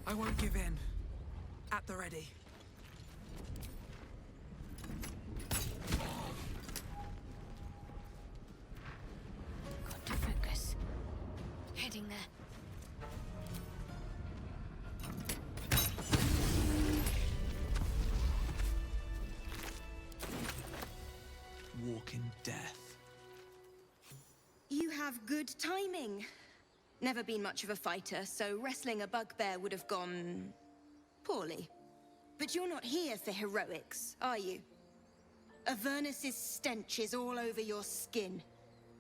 I won't give in. At the ready. Got to focus. Heading there. Walk in death. You have good timing. Never been much of a fighter, so wrestling a bugbear would have gone... poorly. But you're not here for heroics, are you? Avernus's stench is all over your skin.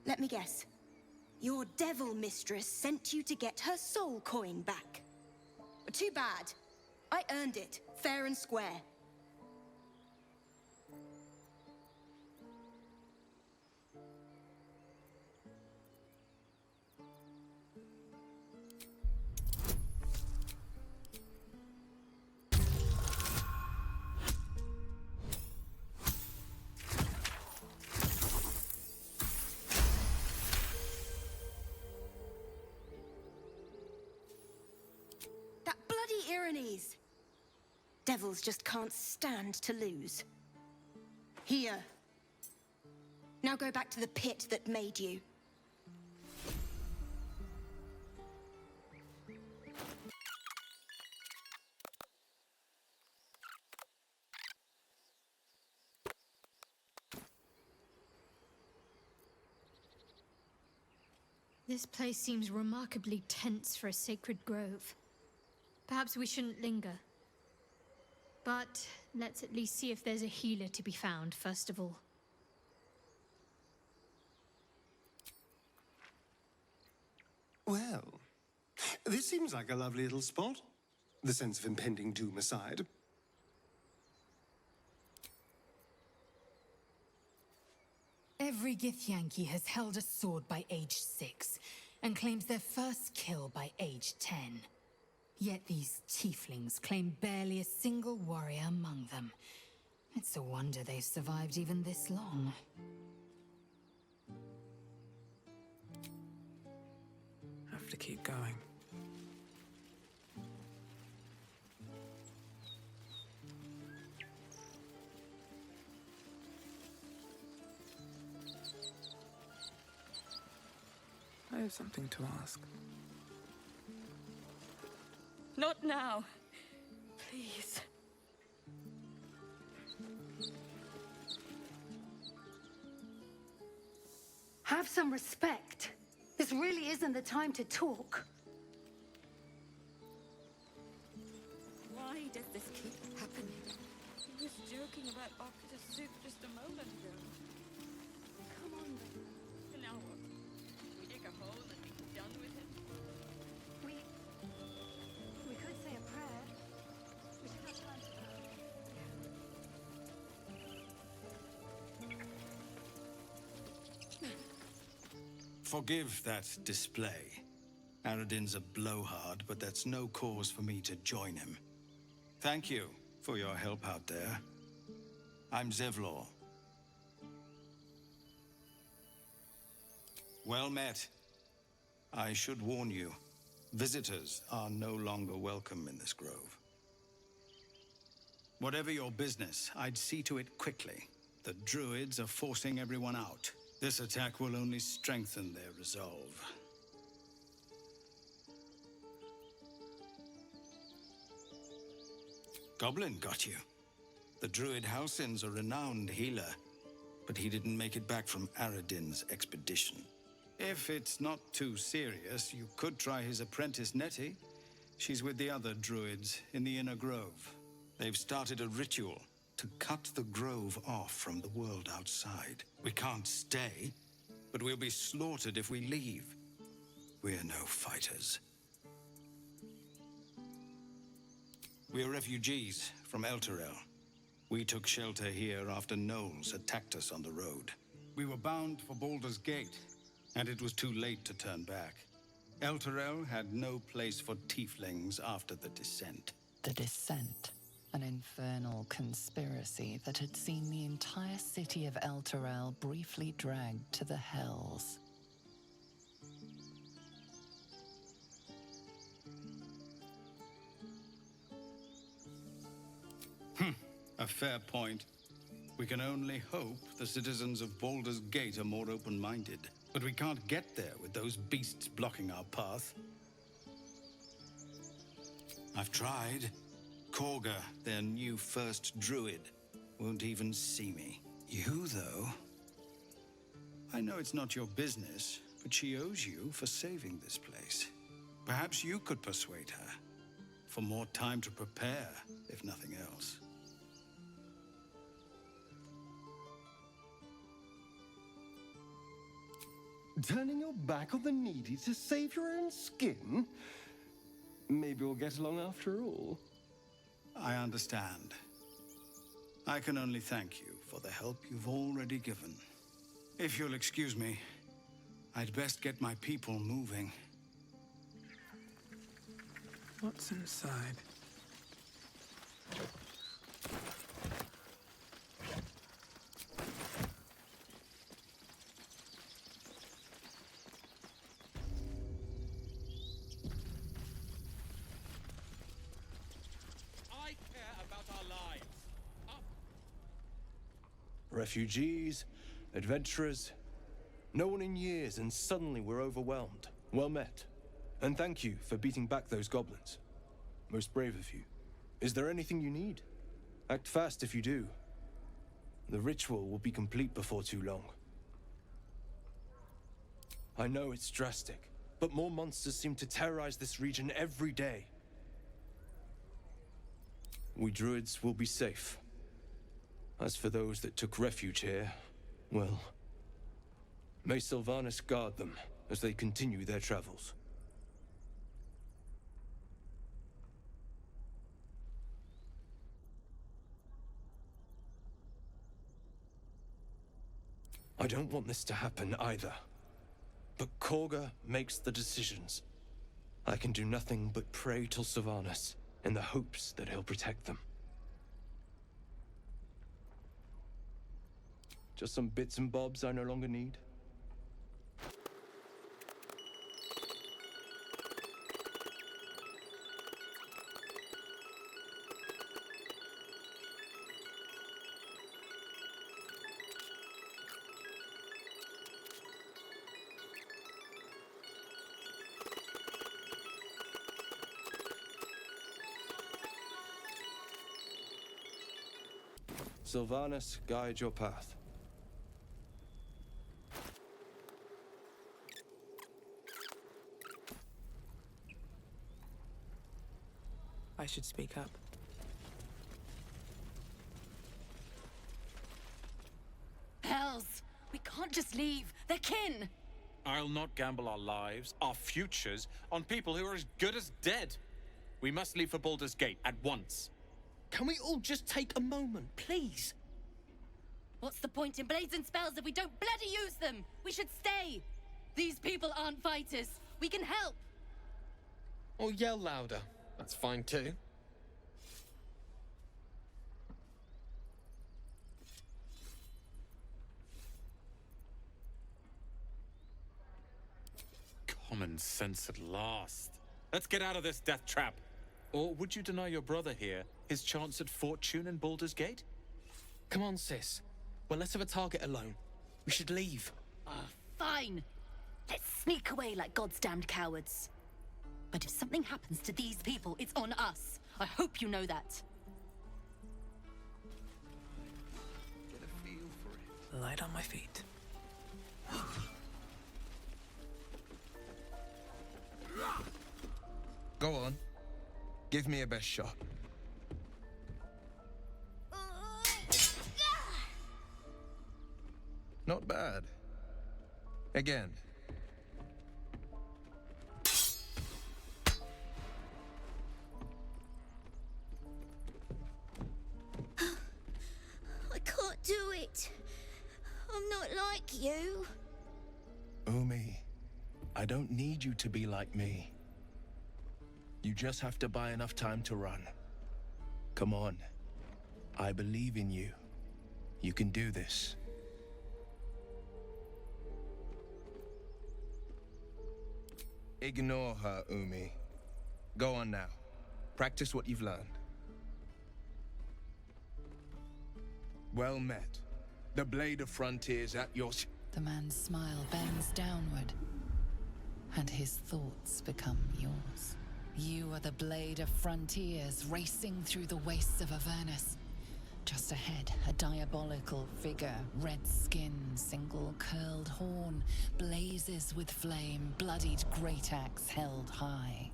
Let me guess. Your devil mistress sent you to get her soul coin back. Too bad. I earned it, fair and square. Devils just can't stand to lose. Here. Now go back to the pit that made you. This place seems remarkably tense for a sacred grove. Perhaps we shouldn't linger. But let's at least see if there's a healer to be found, first of all. Well, this seems like a lovely little spot. The sense of impending doom aside. Every Githyanki has held a sword by age 6, and claims their first kill by age 10. Yet these Tieflings claim barely a single warrior among them. It's a wonder they've survived even this long. Have to keep going. I have something to ask. Not now. Please. Have some respect. This really isn't the time to talk. Why does this keep happening? He was joking about octopus soup just a moment ago. Come on, then. Now what? We dig a hole and be done with it? We could say a prayer. We should have time to Forgive that display. Aradin's a blowhard, but that's no cause for me to join him. Thank you for your help out there. I'm Zevlor. Well met. I should warn you, visitors are no longer welcome in this grove. Whatever your business, I'd see to it quickly. The druids are forcing everyone out. This attack will only strengthen their resolve. Goblin got you. The druid Halsin's a renowned healer, but he didn't make it back from Aradin's expedition. If it's not too serious, you could try his apprentice Nettie. She's with the other druids in the inner grove. They've started a ritual to cut the grove off from the world outside. We can't stay, but we'll be slaughtered if we leave. We're no fighters. We're refugees from Elturel. We took shelter here after gnolls attacked us on the road. We were bound for Baldur's Gate, and it was too late to turn back. Elturel had no place for Tieflings after the Descent. The Descent. An infernal conspiracy that had seen the entire city of Elturel briefly dragged to the Hells. A fair point. We can only hope the citizens of Baldur's Gate are more open-minded. But we can't get there with those beasts blocking our path. I've tried. Korga, their new first druid, won't even see me. You, though? I know it's not your business, but she owes you for saving this place. Perhaps you could persuade her. For more time to prepare, if nothing else. Turning your back on the needy to save your own skin? Maybe we'll get along after all. I understand. I can only thank you for the help you've already given. If you'll excuse me, I'd best get my people moving. What's inside? I care about our lives. Refugees, adventurers, no one in years, and suddenly we're overwhelmed. Well met. And thank you for beating back those goblins. Most brave of you. Is there anything you need? Act fast if you do. The ritual will be complete before too long. I know it's drastic, but more monsters seem to terrorize this region every day. We druids will be safe. As for those that took refuge here, well, may Sylvanas guard them as they continue their travels. I don't want this to happen either. But Korga makes the decisions. I can do nothing but pray to Sylvanas in the hopes that he'll protect them. Just some bits and bobs I no longer need. Sylvanas, guide your path. I should speak up. Hells! We can't just leave. They're kin! I'll not gamble our lives, our futures, on people who are as good as dead. We must leave for Baldur's Gate at once. Can we all just take a moment, please? What's the point in blades and spells if we don't bloody use them? We should stay! These people aren't fighters. We can help! Or yell louder. That's fine too. Common sense at last. Let's get out of this death trap. Or would you deny your brother here his chance at fortune in Baldur's Gate? Come on, sis. We're less of a target alone. We should leave. Fine. Let's sneak away like God's damned cowards. But if something happens to these people, it's on us. I hope you know that. Get a feel for it. Light on my feet. Go on. Give me a best shot. Not bad. Again. I can't do it. I'm not like you. Umi, I don't need you to be like me. You just have to buy enough time to run. Come on. I believe in you. You can do this. Ignore her, Umi. Go on now. Practice what you've learned. Well met. The blade of frontiers at your... The man's smile bends downward, and his thoughts become yours. You are the blade of frontiers racing through the wastes of Avernus. Just ahead, a diabolical figure, red skin, single curled horn, blazes with flame, bloodied great axe held high.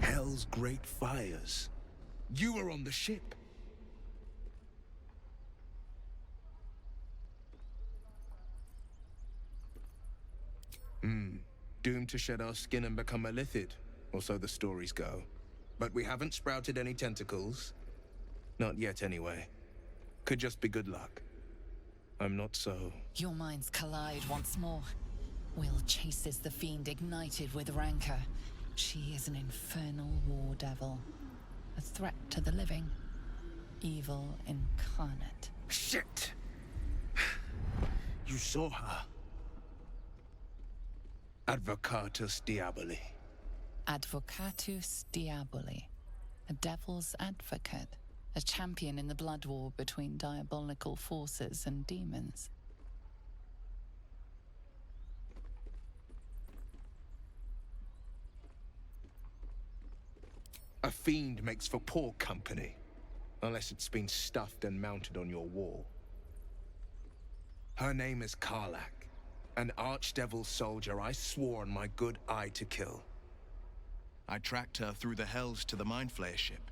Hell's great fires. You were on the ship. Doomed to shed our skin and become a lithid, or so the stories go. But we haven't sprouted any tentacles. Not yet, anyway. Could just be good luck. I'm not so... Your minds collide once more. Will chases the Fiend ignited with rancor. She is an infernal war devil. A threat to the living. Evil incarnate. Shit! You saw her. Advocatus Diaboli. Advocatus Diaboli. A devil's advocate. A champion in the blood war between diabolical forces and demons. A fiend makes for poor company. Unless it's been stuffed and mounted on your wall. Her name is Karlach. An archdevil soldier I swore on my good eye to kill. I tracked her through the hells to the Mind Flayer ship,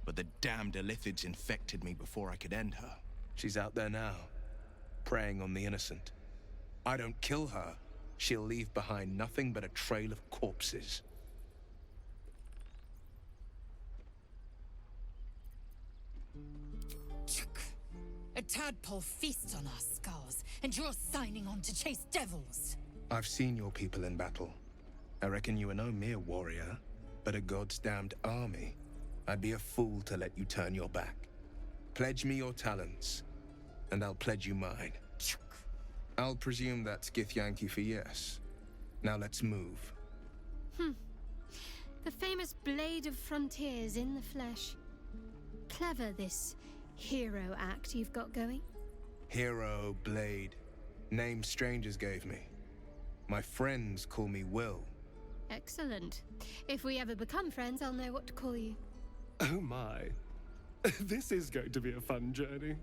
but the damned Illithids infected me before I could end her. She's out there now, preying on the innocent. I don't kill her, she'll leave behind nothing but a trail of corpses. A tadpole feasts on our skulls, and you're signing on to chase devils. I've seen your people in battle. I reckon you are no mere warrior, but a god's damned army. I'd be a fool to let you turn your back. Pledge me your talents, and I'll pledge you mine. I'll presume that's Githyanki for yes. Now let's move. The famous Blade of Frontiers in the flesh. Clever, this hero act you've got going. Hero, Blade. Name strangers gave me. My friends call me Will. Excellent. If we ever become friends, I'll know what to call you. Oh my. This is going to be a fun journey.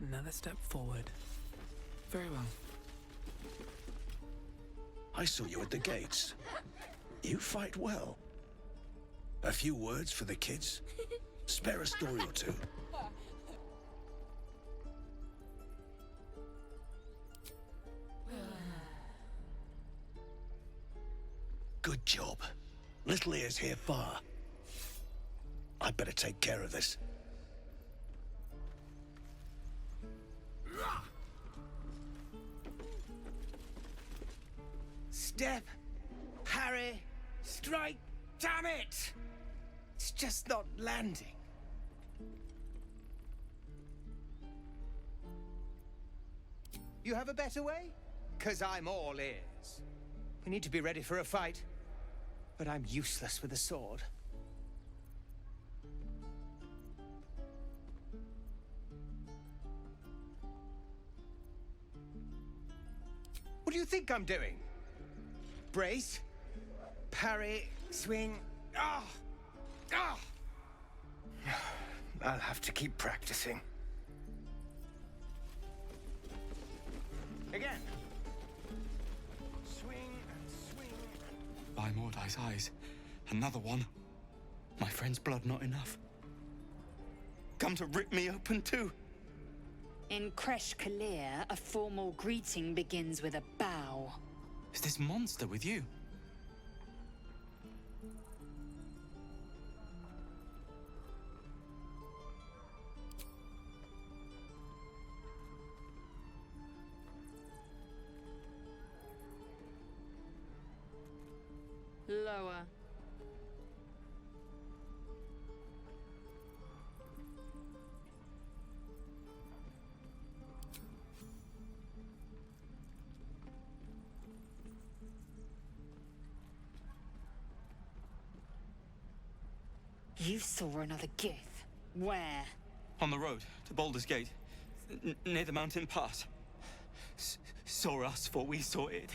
Another step forward. Very well. I saw you at the gates. You fight well. A few words for the kids? Spare a story or two. Good job. Little ears hear far. I'd better take care of this. Step, parry, strike, damn it! It's just not landing. You have a better way? 'Cause I'm all ears. We need to be ready for a fight, but I'm useless with a sword. What do you think I'm doing? Brace, parry, swing. Ah! Ah! I'll have to keep practicing. Again. Swing and swing. By Mordai's eyes, another one. My friend's blood not enough. Come to rip me open too. In Kresh Kalir, a formal greeting begins with a bow. Is this monster with you? You saw another Gith. Where? On the road to Baldur's Gate, near the mountain pass. Saw us, for we saw it.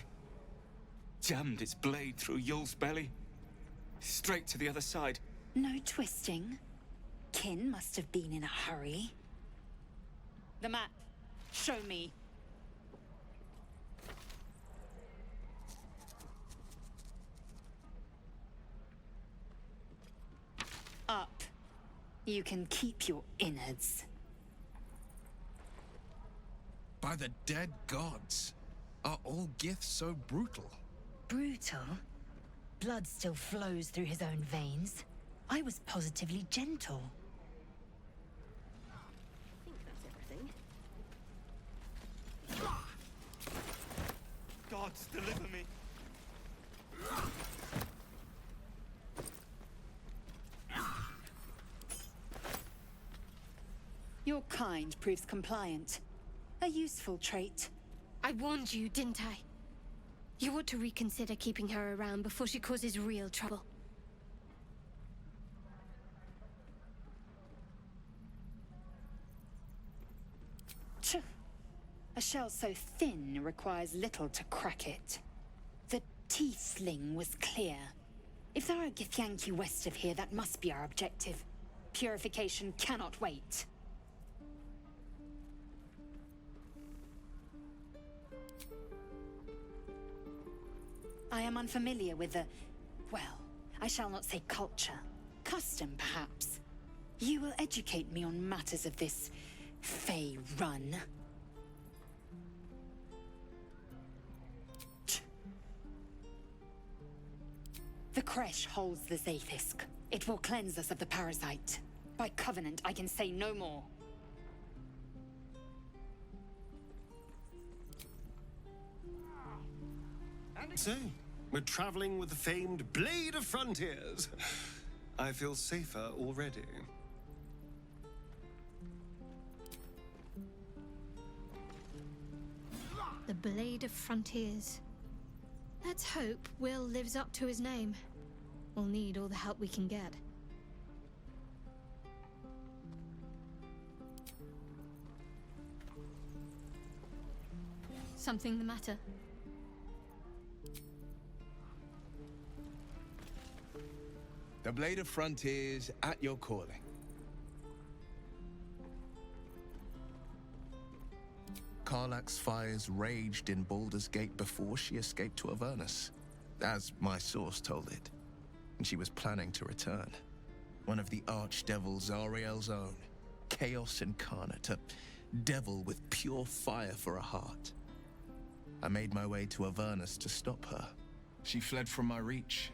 Jammed its blade through Yul's belly. Straight to the other side. No twisting. Kin must have been in a hurry. The map. Show me. Up. You can keep your innards. By the dead gods, are all Giths so brutal? Brutal? Blood still flows through his own veins. I was positively gentle. I think that's everything. Gods, deliver me. Your kind proves compliant. A useful trait. I warned you, didn't I? You ought to reconsider keeping her around before she causes real trouble. A shell so thin requires little to crack it. The Tiefling was clear. If there are Githyanki west of here, that must be our objective. Purification cannot wait. I am unfamiliar with the... well, I shall not say culture. Custom, perhaps. You will educate me on matters of this... Fey run. The Kresh holds the Zaithisk. It will cleanse us of the parasite. By covenant, I can say no more. So, we're traveling with the famed Blade of Frontiers. I feel safer already. The Blade of Frontiers. Let's hope Will lives up to his name. We'll need all the help we can get. Something the matter? The Blade of Frontiers at your calling. Karlach's fires raged in Baldur's Gate before she escaped to Avernus, as my source told it. And she was planning to return. One of the archdevil Zariel's own, chaos incarnate, a devil with pure fire for a heart. I made my way to Avernus to stop her. She fled from my reach,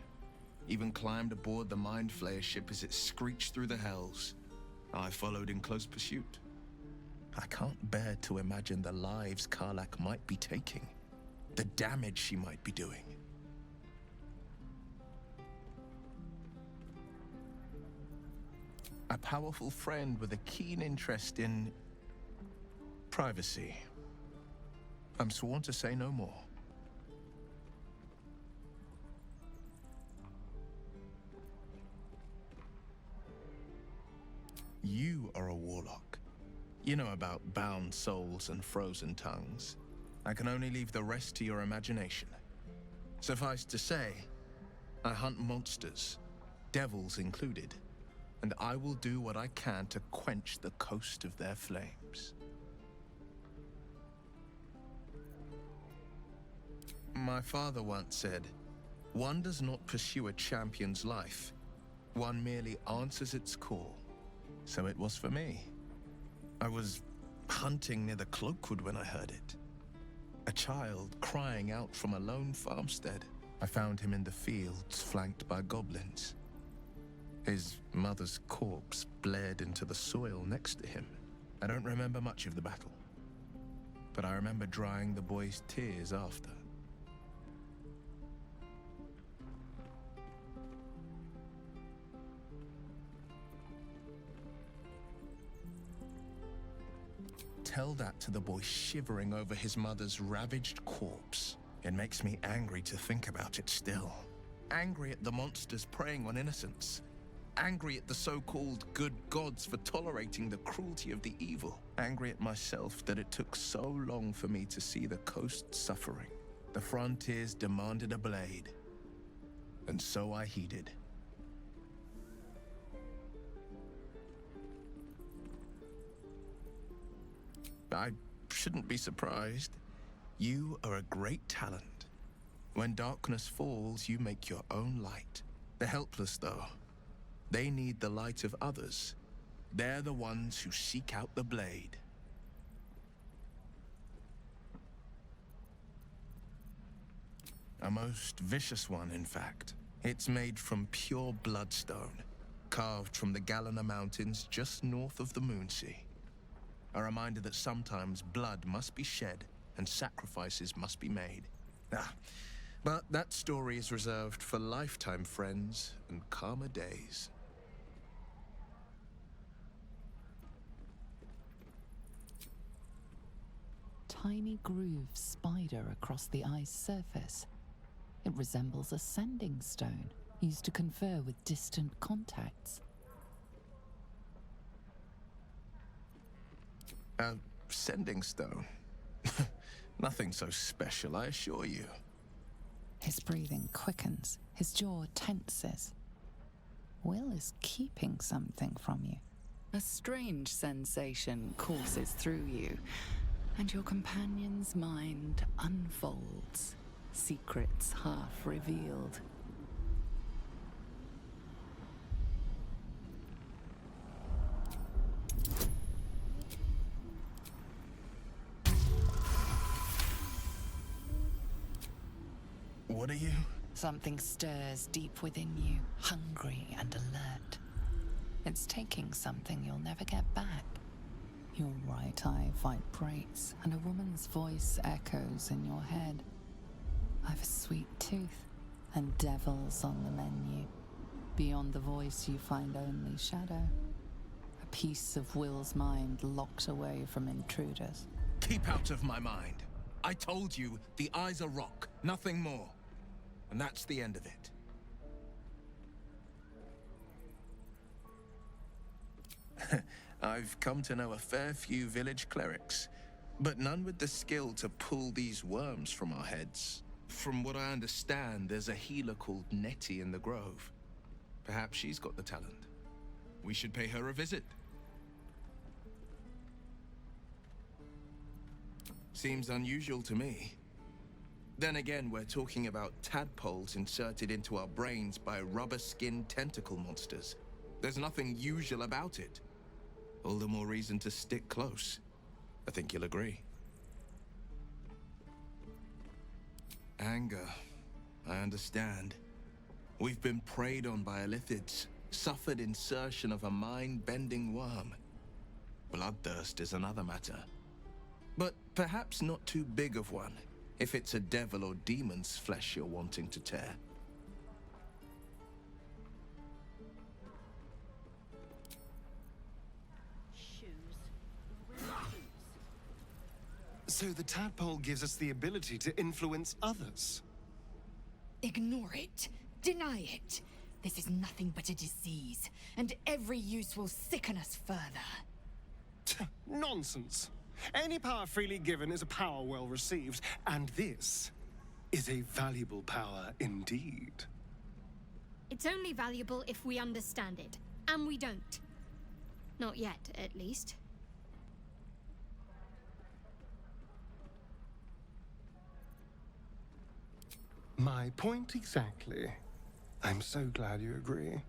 even climbed aboard the Mind Flayer ship as it screeched through the hells. I followed in close pursuit. I can't bear to imagine the lives Karlach might be taking, the damage she might be doing. A powerful friend with a keen interest in privacy. I'm sworn to say no more. You are a warlock. You know about bound souls and frozen tongues. I can only leave the rest to your imagination. Suffice to say, I hunt monsters, devils included, and I will do what I can to quench the coast of their flames. My father once said, one does not pursue a champion's life. One merely answers its call. So it was for me. I was hunting near the Cloakwood when I heard it. A child crying out from a lone farmstead. I found him in the fields, flanked by goblins. His mother's corpse blared into the soil next to him. I don't remember much of the battle, but I remember drying the boy's tears after. Tell that to the boy shivering over his mother's ravaged corpse. It makes me angry to think about it still. Angry at the monsters preying on innocents. Angry at the so-called good gods for tolerating the cruelty of the evil. Angry at myself that it took so long for me to see the coast suffering. The frontiers demanded a blade, and so I heeded. I shouldn't be surprised. You are a great talent. When darkness falls, you make your own light. The helpless, though, they need the light of others. They're the ones who seek out the blade. A most vicious one, in fact. It's made from pure bloodstone, carved from the Galena Mountains just north of the Moonsea. A reminder that sometimes blood must be shed and sacrifices must be made. But that story is reserved for lifetime friends and calmer days. Tiny grooves spider across the ice surface. It resembles a sending stone used to confer with distant contacts. A sending stone? Nothing so special, I assure you. His breathing quickens, his jaw tenses. Will is keeping something from you. A strange sensation courses through you, and your companion's mind unfolds, secrets half revealed. What are you? Something stirs deep within you, hungry and alert. It's taking something you'll never get back. Your right eye vibrates, and a woman's voice echoes in your head. I've a sweet tooth, and devils on the menu. Beyond the voice, you find only shadow. A piece of Will's mind locked away from intruders. Keep out of my mind. I told you, the eyes are rock, nothing more. And that's the end of it. I've come to know a fair few village clerics, but none with the skill to pull these worms from our heads. From what I understand, there's a healer called Nettie in the Grove. Perhaps she's got the talent. We should pay her a visit. Seems unusual to me. Then again, we're talking about tadpoles inserted into our brains by rubber-skinned tentacle monsters. There's nothing usual about it. All the more reason to stick close. I think you'll agree. Anger. I understand. We've been preyed on by illithids, suffered insertion of a mind-bending worm. Bloodthirst is another matter. But perhaps not too big of one, if it's a devil or demon's flesh you're wanting to tear. So the tadpole gives us the ability to influence others. Ignore it. Deny it. This is nothing but a disease, and every use will sicken us further. Nonsense. Any power freely given is a power well received, and this is a valuable power indeed. It's only valuable if we understand it, and we don't. Not yet, at least. My point exactly. I'm so glad you agree.